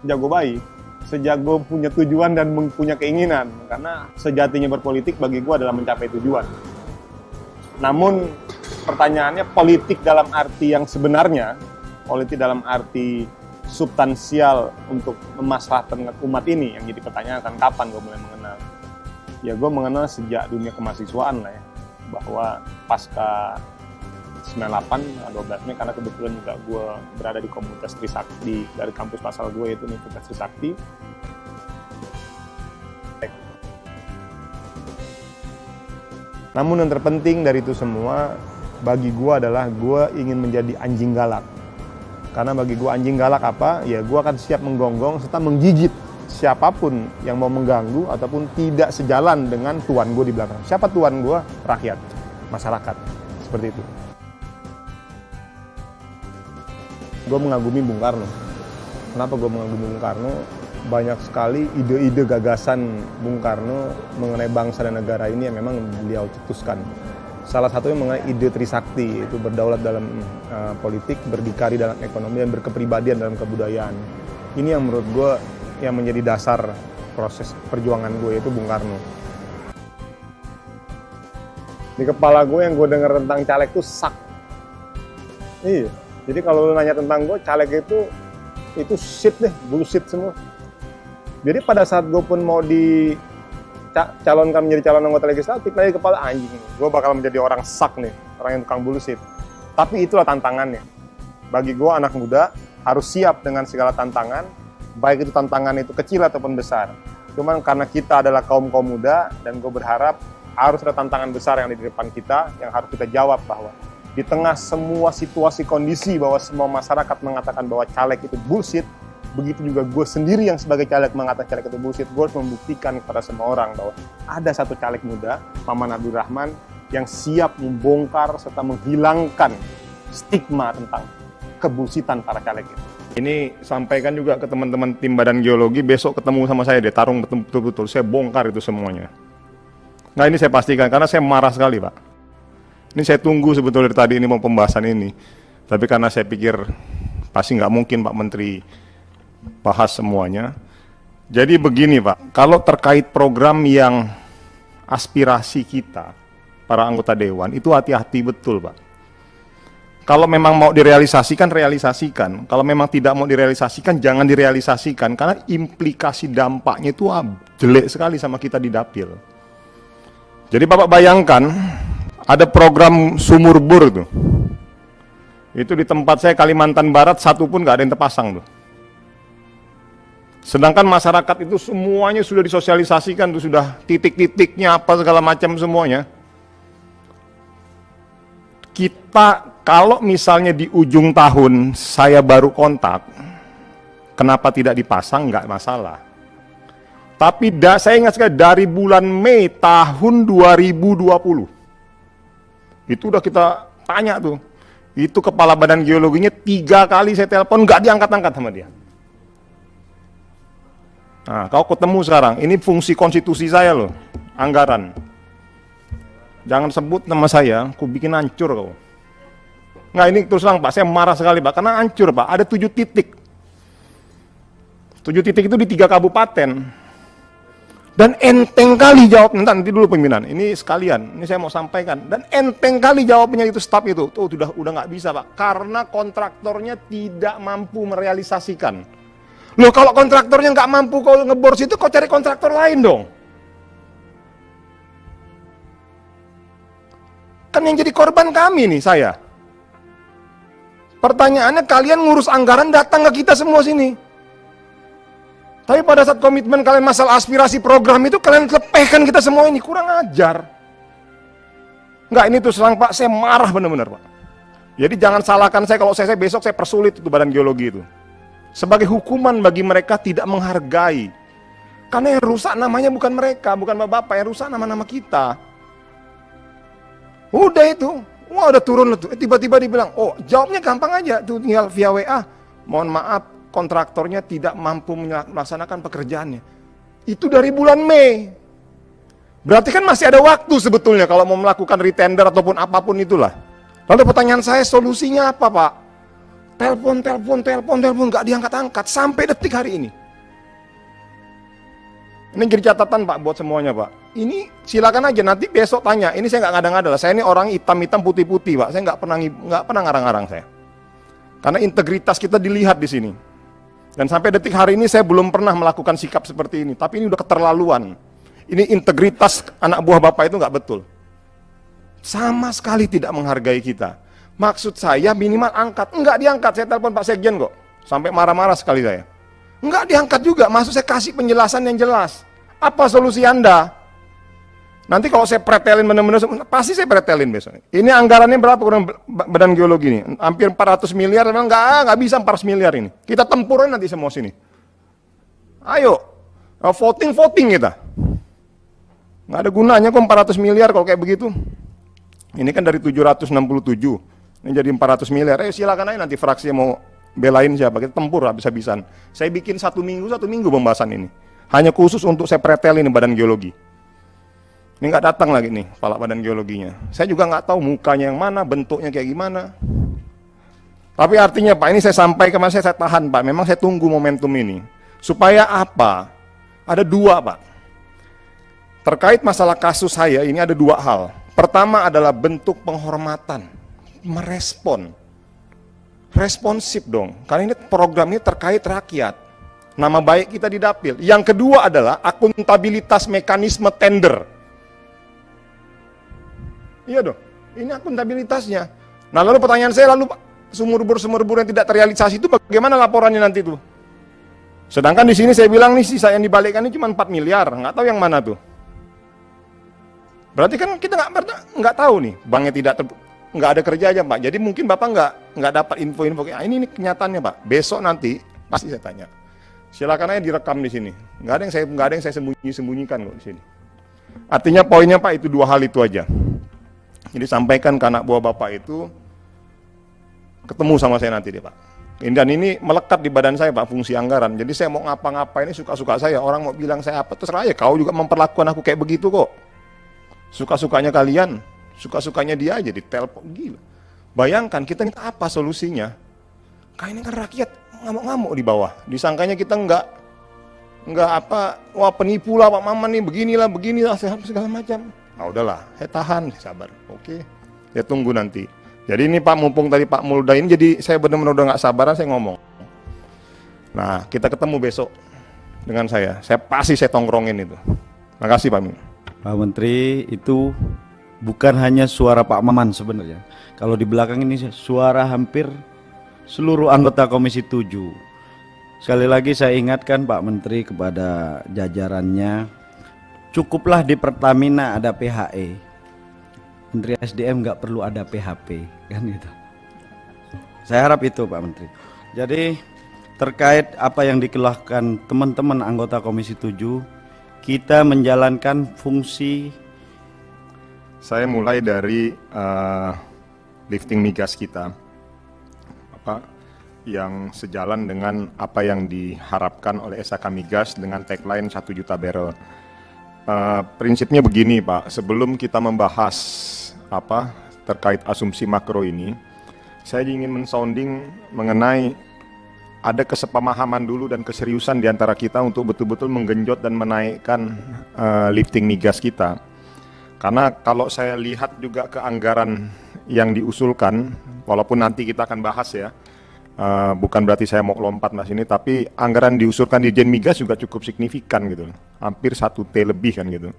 jago bayi, sejago punya tujuan dan punya keinginan. Karena sejatinya berpolitik bagi gue adalah mencapai tujuan. Namun pertanyaannya, politik dalam arti yang sebenarnya, politik dalam arti substansial untuk memaslahatkan umat ini yang jadi pertanyaan, kapan gue mulai mengenal. Ya gue mengenal sejak dunia kemahasiswaan lah ya, bahwa pasca 98, 12 Mei, karena kebetulan juga gue berada di komunitas Trisakti dari kampus pasal gue, yaitu Universitas Trisakti. Namun yang terpenting dari itu semua bagi gue adalah gue ingin menjadi anjing galak. Karena bagi gue anjing galak apa? Ya gue akan siap menggonggong serta menggigit siapapun yang mau mengganggu ataupun tidak sejalan dengan tuan gue di belakang. Siapa tuan gue? Rakyat, masyarakat, seperti itu. Gue mengagumi Bung Karno. Kenapa gue mengagumi Bung Karno? Banyak sekali ide-ide gagasan Bung Karno mengenai bangsa dan negara ini yang memang beliau cetuskan. Salah satunya mengenai ide Trisakti, itu berdaulat dalam politik, berdikari dalam ekonomi, dan berkepribadian dalam kebudayaan. Ini yang menurut gue yang menjadi dasar proses perjuangan gue, yaitu Bung Karno. Di kepala gue yang gue dengar tentang caleg itu sak. Iya. Jadi kalau lu nanya tentang gue, caleg itu shit deh, bullshit semua. Jadi pada saat gue pun mau dicalonkan menjadi calon anggota legislatif, lagi kepala anjing, gue bakal menjadi orang sak nih, orang yang tukang bullshit. Tapi itulah tantangannya. Bagi gue anak muda harus siap dengan segala tantangan, baik itu tantangan itu kecil ataupun besar. Cuman karena kita adalah kaum muda, dan gue berharap harus ada tantangan besar yang ada di depan kita, yang harus kita jawab bahwa di tengah semua situasi kondisi bahwa semua masyarakat mengatakan bahwa caleg itu bullshit, begitu juga gue sendiri yang sebagai caleg mengatakan caleg itu bullshit, gue harus membuktikan kepada semua orang bahwa ada satu caleg muda, Maman Abdurrahman, yang siap membongkar serta menghilangkan stigma tentang kebullshitan para caleg itu. Ini sampaikan juga ke teman-teman tim Badan Geologi, besok ketemu sama saya deh, tarung betul-betul, saya bongkar itu semuanya. Nah ini saya pastikan, karena saya marah sekali Pak. Ini saya tunggu sebetulnya dari tadi ini mau pembahasan ini. Tapi karena saya pikir pasti nggak mungkin Pak Menteri bahas semuanya. Jadi begini Pak, kalau terkait program yang aspirasi kita, para anggota Dewan, itu hati-hati betul Pak. Kalau memang mau direalisasikan, realisasikan. Kalau memang tidak mau direalisasikan, jangan direalisasikan. Karena implikasi dampaknya itu jelek sekali sama kita di Dapil. Jadi Bapak bayangkan, ada program sumur bor tuh. Itu di tempat saya Kalimantan Barat, satu pun nggak ada yang terpasang tuh. Sedangkan masyarakat itu semuanya sudah disosialisasikan tuh, sudah titik-titiknya apa segala macam semuanya. Kita kalau misalnya di ujung tahun saya baru kontak, kenapa tidak dipasang, nggak masalah. Tapi saya ingat sekali dari bulan Mei tahun 2020. Itu udah kita tanya tuh, itu kepala Badan Geologinya 3 kali saya telepon, nggak diangkat-angkat sama dia. Nah, kau ketemu sekarang, ini fungsi konstitusi saya loh, anggaran. Jangan sebut nama saya, aku bikin hancur kau. Nggak, ini terus terang Pak, saya marah sekali Pak, karena hancur Pak, ada 7 titik. 7 titik itu di 3 kabupaten. Dan enteng kali jawab, nanti dulu pimpinan, ini sekalian, ini saya mau sampaikan. Dan enteng kali jawabnya itu staf itu, tuh udah nggak bisa Pak, karena kontraktornya tidak mampu merealisasikan. Loh kalau kontraktornya nggak mampu kau ngebor situ, kau cari kontraktor lain dong. Kan yang jadi korban kami nih, saya. Pertanyaannya kalian ngurus anggaran datang ke kita semua sini. Tapi pada saat komitmen kalian masalah aspirasi program itu, kalian lepehkan kita semua ini, kurang ajar. Enggak, ini terus terang Pak, saya marah benar-benar Pak. Jadi jangan salahkan saya kalau saya besok saya persulit itu Badan Geologi itu. Sebagai hukuman bagi mereka tidak menghargai. Karena yang rusak namanya bukan mereka, bukan bapak-bapak, yang rusak nama-nama kita. Udah itu, wah udah turun tuh. Tiba-tiba dibilang, oh jawabnya gampang aja, tuh tinggal via WA. Mohon maaf, kontraktornya tidak mampu melaksanakan pekerjaannya. Itu dari bulan Mei. Berarti kan masih ada waktu sebetulnya kalau mau melakukan retender ataupun apapun itulah. Lalu pertanyaan saya, solusinya apa Pak? Telepon, nggak diangkat-angkat sampai detik hari ini. Ini jadi catatan Pak buat semuanya Pak. Ini silakan aja nanti besok tanya. Ini saya nggak ngada-ngada lah. Saya ini orang hitam-hitam putih-putih Pak. Saya nggak pernah ngarang-ngarang saya. Karena integritas kita dilihat di sini. Dan sampai detik hari ini saya belum pernah melakukan sikap seperti ini. Tapi ini udah keterlaluan. Ini integritas anak buah Bapak itu nggak betul. Sama sekali tidak menghargai kita. Maksud saya minimal angkat. Enggak diangkat, saya telepon Pak Sekjen kok. Sampai marah-marah sekali saya. Enggak diangkat juga, maksud saya kasih penjelasan yang jelas. Apa solusi Anda? Nanti kalau saya pretelin benar-benar, pasti saya pretelin besok. Ini anggarannya berapa kurang Badan Geologi ini? Hampir 400 miliar, memang enggak bisa 400 miliar ini. Kita tempurin nanti semua sini. Ayo, voting kita. Nggak ada gunanya kok 400 miliar kalau kayak begitu. Ini kan dari 767. Ini jadi 400 miliar, silakan aja nanti fraksi mau belain siapa, kita tempur habis-habisan. Saya bikin satu minggu pembahasan ini. Hanya khusus untuk saya pretel ini Badan Geologi. Ini nggak datang lagi nih, kepala Badan Geologinya. Saya juga nggak tahu mukanya yang mana, bentuknya kayak gimana. Tapi artinya Pak, ini saya sampai kemarin saya tahan Pak, memang saya tunggu momentum ini. Supaya apa? Ada dua Pak. Terkait masalah kasus saya, ini ada dua hal. Pertama adalah bentuk penghormatan. Merespon, responsif dong, karena ini program ini terkait rakyat, nama baik kita di dapil. Yang kedua adalah akuntabilitas mekanisme tender. Iya dong, ini akuntabilitasnya. Nah lalu pertanyaan saya, lalu sumur-bor yang tidak terrealisasi itu bagaimana laporannya nanti tuh? Sedangkan di sini saya bilang nih sisa yang dibalikkan ini cuma 4 miliar, nggak tahu yang mana tuh. Berarti kan kita nggak tahu nih, banknya nggak ada kerja aja Pak. Jadi mungkin Bapak nggak dapat info-info. Ini kenyataannya Pak. Besok nanti pasti saya tanya. Silakan aja direkam di sini. Nggak ada yang saya sembunyikan kok di sini. Artinya poinnya Pak itu dua hal itu aja. Jadi sampaikan ke anak buah Bapak itu ketemu sama saya nanti deh Pak. Dan ini melekat di badan saya Pak, fungsi anggaran. Jadi saya mau ngapa-ngapain ini suka-suka saya. Orang mau bilang saya apa terserah ya. Kau juga memperlakukan aku kayak begitu kok. Suka-sukanya kalian. Suka-sukanya dia aja ditelepon, gila. Bayangkan kita minta apa solusinya? Kayak ini kan rakyat ngamuk-ngamuk di bawah. Disangkanya kita enggak apa, wah penipu lah Pak Maman nih, beginilah, segala macam. Nah udahlah, saya tahan, sabar. Oke, saya tunggu nanti. Jadi ini Pak, mumpung tadi Pak Mulda ini, jadi saya benar-benar udah nggak sabaran saya ngomong. Nah kita ketemu besok dengan saya pasti saya tongkrongin itu. Makasih Pak Min. Pak Menteri, itu bukan hanya suara Pak Maman sebenarnya. Kalau di belakang ini suara hampir seluruh anggota Komisi 7. Sekali lagi saya ingatkan Pak Menteri kepada jajarannya, cukuplah di Pertamina ada PHE. Menteri SDM nggak perlu ada PHP, kan gitu. Saya harap itu Pak Menteri. Jadi terkait apa yang dikeluhkan teman-teman anggota Komisi 7, kita menjalankan fungsi. Saya mulai dari lifting migas kita, yang sejalan dengan apa yang diharapkan oleh SHK Migas dengan tagline 1 juta barrel. Prinsipnya begini Pak, sebelum kita membahas terkait asumsi makro ini, saya ingin mensounding mengenai ada kesepemahaman dulu dan keseriusan di antara kita untuk betul-betul menggenjot dan menaikkan lifting migas kita. Karena kalau saya lihat juga ke anggaran yang diusulkan, walaupun nanti kita akan bahas ya, bukan berarti saya mau lompat mas ini, tapi anggaran diusulkan di Dirjen Migas juga cukup signifikan gitu, hampir 1 T lebih kan gitu.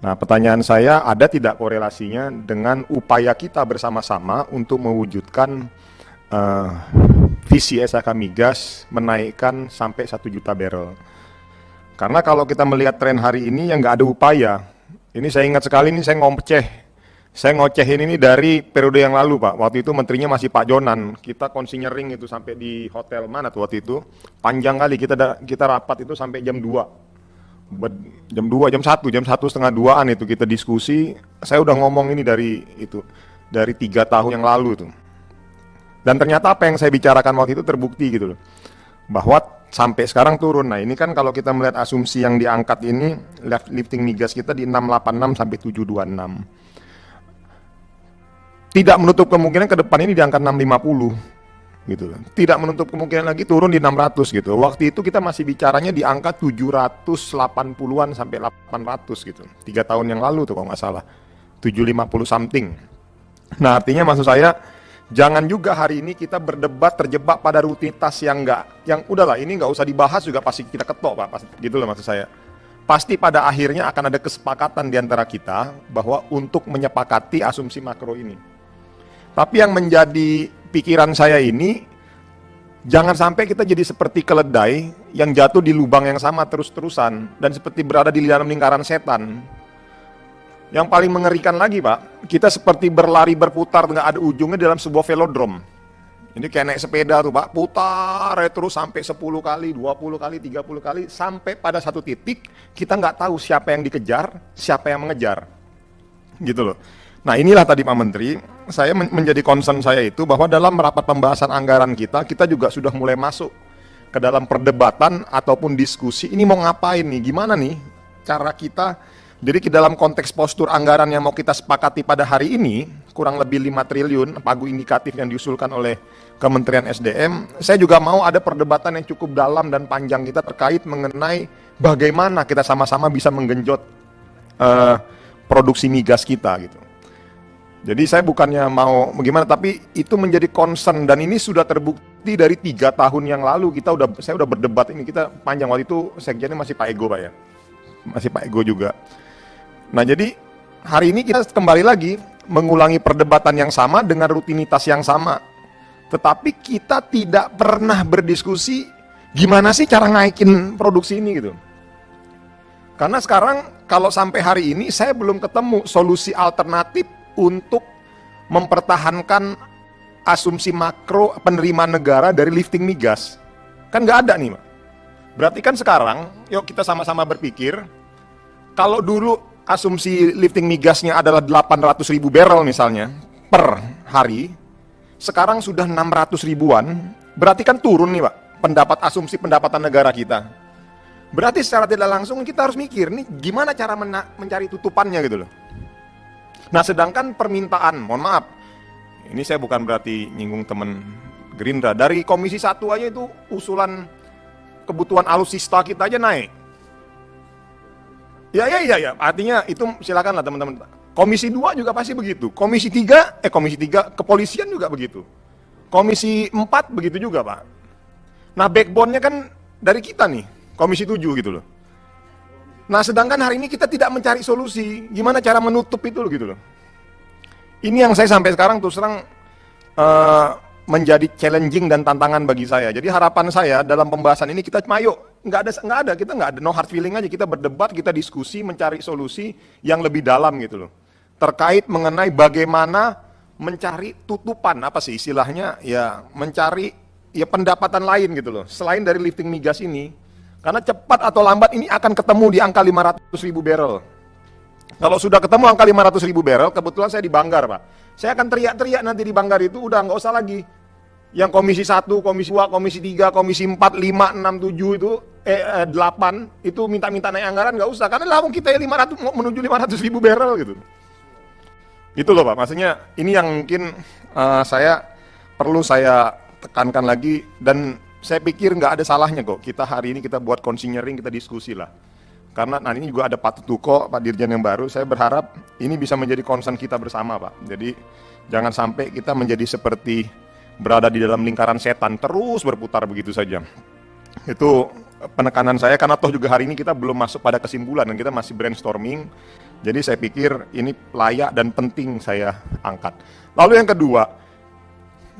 Nah pertanyaan saya, ada tidak korelasinya dengan upaya kita bersama-sama untuk mewujudkan visi SHK Migas menaikkan sampai 1 juta barrel. Karena kalau kita melihat tren hari ini yang nggak ada upaya, ini saya ingat sekali, ini saya ngocehin ini dari periode yang lalu Pak. Waktu itu menterinya masih Pak Jonan, kita konsinyering itu sampai di hotel mana tuh waktu itu, panjang kali kita rapat itu sampai jam 2, jam 1:30 itu kita diskusi. Saya udah ngomong ini dari 3 tahun yang lalu tuh. Dan ternyata apa yang saya bicarakan waktu itu terbukti gitu loh, bahwa sampai sekarang turun. Nah ini kan kalau kita melihat asumsi yang diangkat ini, lifting migas kita di 686 sampai 726. Tidak menutup kemungkinan ke depan ini di angka 650. gitu. Tidak menutup kemungkinan lagi turun di 600 gitu. Waktu itu kita masih bicaranya di angka 780-an sampai 800 gitu. 3 tahun yang lalu tuh kalau nggak salah. 750 something. Nah, artinya maksud saya jangan juga hari ini kita berdebat terjebak pada rutinitas yang udahlah ini nggak usah dibahas juga pasti kita ketok Pak, pasti, gitu loh maksud saya. Pasti pada akhirnya akan ada kesepakatan di antara kita bahwa untuk menyepakati asumsi makro ini. Tapi yang menjadi pikiran saya ini, jangan sampai kita jadi seperti keledai yang jatuh di lubang yang sama terus-terusan dan seperti berada di dalam lingkaran setan. Yang paling mengerikan lagi Pak, kita seperti berlari berputar nggak ada ujungnya dalam sebuah velodrome. Jadi kayak naik sepeda tuh Pak, putar terus sampai 10 kali, 20 kali, 30 kali, sampai pada satu titik kita nggak tahu siapa yang dikejar, siapa yang mengejar. Gitu loh. Nah inilah tadi Pak Menteri, saya menjadi concern saya itu bahwa dalam rapat pembahasan anggaran kita juga sudah mulai masuk ke dalam perdebatan ataupun diskusi, ini mau ngapain nih, gimana nih cara kita. Jadi dalam konteks postur anggaran yang mau kita sepakati pada hari ini, kurang lebih 5 triliun, pagu indikatif yang diusulkan oleh Kementerian SDM, saya juga mau ada perdebatan yang cukup dalam dan panjang kita terkait mengenai bagaimana kita sama-sama bisa menggenjot produksi migas kita gitu. Jadi saya bukannya mau bagaimana, tapi itu menjadi concern dan ini sudah terbukti dari 3 tahun yang lalu saya udah berdebat ini, kita panjang. Waktu itu sekjennya masih Pak Ego Pak ya, masih Pak Ego juga. Nah jadi hari ini kita kembali lagi mengulangi perdebatan yang sama dengan rutinitas yang sama. Tetapi kita tidak pernah berdiskusi gimana sih cara naikin produksi ini gitu. Karena sekarang kalau sampai hari ini saya belum ketemu solusi alternatif untuk mempertahankan asumsi makro penerimaan negara dari lifting migas. Kan nggak ada nih Pak. Berarti kan sekarang yuk kita sama-sama berpikir, kalau dulu asumsi lifting migasnya adalah 800.000 barrel misalnya per hari, sekarang sudah 600 ribuan, berarti kan turun nih Pak, asumsi pendapatan negara kita. Berarti secara tidak langsung kita harus mikir, nih gimana cara mencari tutupannya gitu loh. Nah sedangkan permintaan, mohon maaf, ini saya bukan berarti nyinggung teman Gerindra, dari Komisi 1 aja itu usulan kebutuhan alutsista kita aja naik. Ya, artinya itu silakanlah teman-teman. Komisi 2 juga pasti begitu. Komisi 3, kepolisian juga begitu. Komisi 4 begitu juga Pak. Nah backbone-nya kan dari kita nih, Komisi 7 gitu loh. Nah sedangkan hari ini kita tidak mencari solusi, gimana cara menutup itu loh gitu loh. Ini yang saya sampai sekarang terus terang menjadi challenging dan tantangan bagi saya. Jadi harapan saya dalam pembahasan ini kita kita nggak ada no hard feeling aja, kita berdebat, kita diskusi, mencari solusi yang lebih dalam gitu loh. Terkait mengenai bagaimana mencari tutupan, apa sih istilahnya, ya mencari ya pendapatan lain gitu loh, selain dari lifting migas ini. Karena cepat atau lambat ini akan ketemu di angka 500.000 barrel. Kalau sudah ketemu angka 500.000 barrel, kebetulan saya di Banggar Pak. Saya akan teriak-teriak nanti di Banggar itu, udah nggak usah lagi yang Komisi 1, Komisi 2, Komisi 3, Komisi 4, 5, 6, 7 itu 8 itu minta-minta naik anggaran, nggak usah, karena lawang kita ya 500 menuju 500.000 barrel gitu. Gitu loh Pak, maksudnya ini yang mungkin perlu saya tekankan lagi, dan saya pikir nggak ada salahnya kok kita hari ini kita buat consigning, kita diskusi lah. Karena nah ini juga ada Pak Tutuko, Pak Dirjen yang baru, saya berharap ini bisa menjadi concern kita bersama Pak. Jadi jangan sampai kita menjadi seperti berada di dalam lingkaran setan, terus berputar begitu saja. Itu penekanan saya, karena toh juga hari ini kita belum masuk pada kesimpulan dan kita masih brainstorming. Jadi saya pikir ini layak dan penting saya angkat. Lalu yang kedua,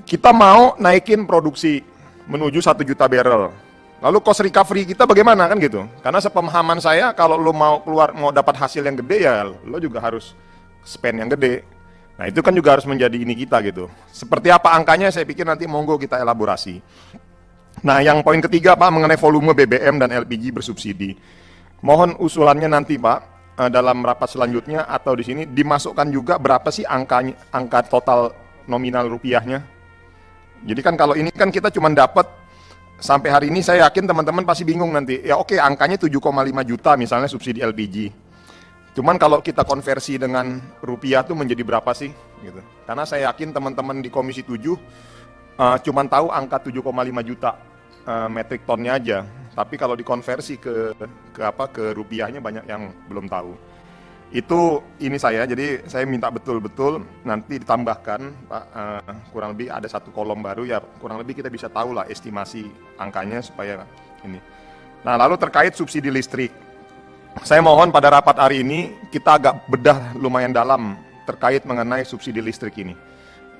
kita mau naikin produksi menuju 1 juta barrel. Lalu cost recovery kita bagaimana kan gitu? Karena sepemahaman saya kalau lo mau dapat hasil yang gede ya lo juga harus spend yang gede. Nah itu kan juga harus menjadi ini kita gitu. Seperti apa angkanya saya pikir nanti monggo kita elaborasi. Nah yang poin ketiga Pak mengenai volume BBM dan LPG bersubsidi. Mohon usulannya nanti Pak dalam rapat selanjutnya atau di sini dimasukkan juga berapa sih angka total nominal rupiahnya. Jadi kan kalau ini kan kita cuma dapat sampai hari ini, saya yakin teman-teman pasti bingung nanti. Ya oke, angkanya 7,5 juta misalnya subsidi LPG. Cuman kalau kita konversi dengan rupiah tuh menjadi berapa sih? Gitu. Karena saya yakin teman-teman di Komisi 7 cuman tahu angka 7,5 juta metrik tonnya aja. Tapi kalau dikonversi ke rupiahnya banyak yang belum tahu. Itu ini jadi saya minta betul-betul nanti ditambahkan Pak, kurang lebih ada satu kolom baru ya, kurang lebih kita bisa tahu lah estimasi angkanya supaya ini. Nah, lalu terkait subsidi listrik, saya mohon pada rapat hari ini kita agak bedah lumayan dalam terkait mengenai subsidi listrik ini.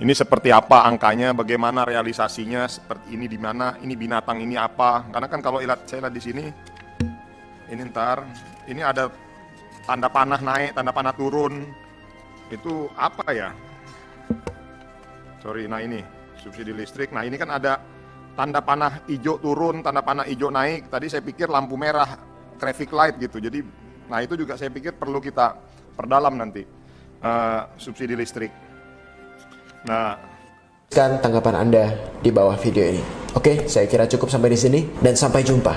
Ini seperti apa angkanya, bagaimana realisasinya, seperti ini di mana, ini binatang ini apa? Karena kan kalau saya lihat di sini, ini ini ada tanda panah naik, tanda panah turun, itu apa ya? Sorry, nah ini subsidi listrik. Nah ini kan ada tanda panah hijau turun, tanda panah hijau naik. Tadi saya pikir lampu merah, traffic light gitu. Jadi, nah itu juga saya pikir perlu kita perdalam nanti subsidi listrik. Nah, tanggapan Anda di bawah video ini. Oke, saya kira cukup sampai di sini dan sampai jumpa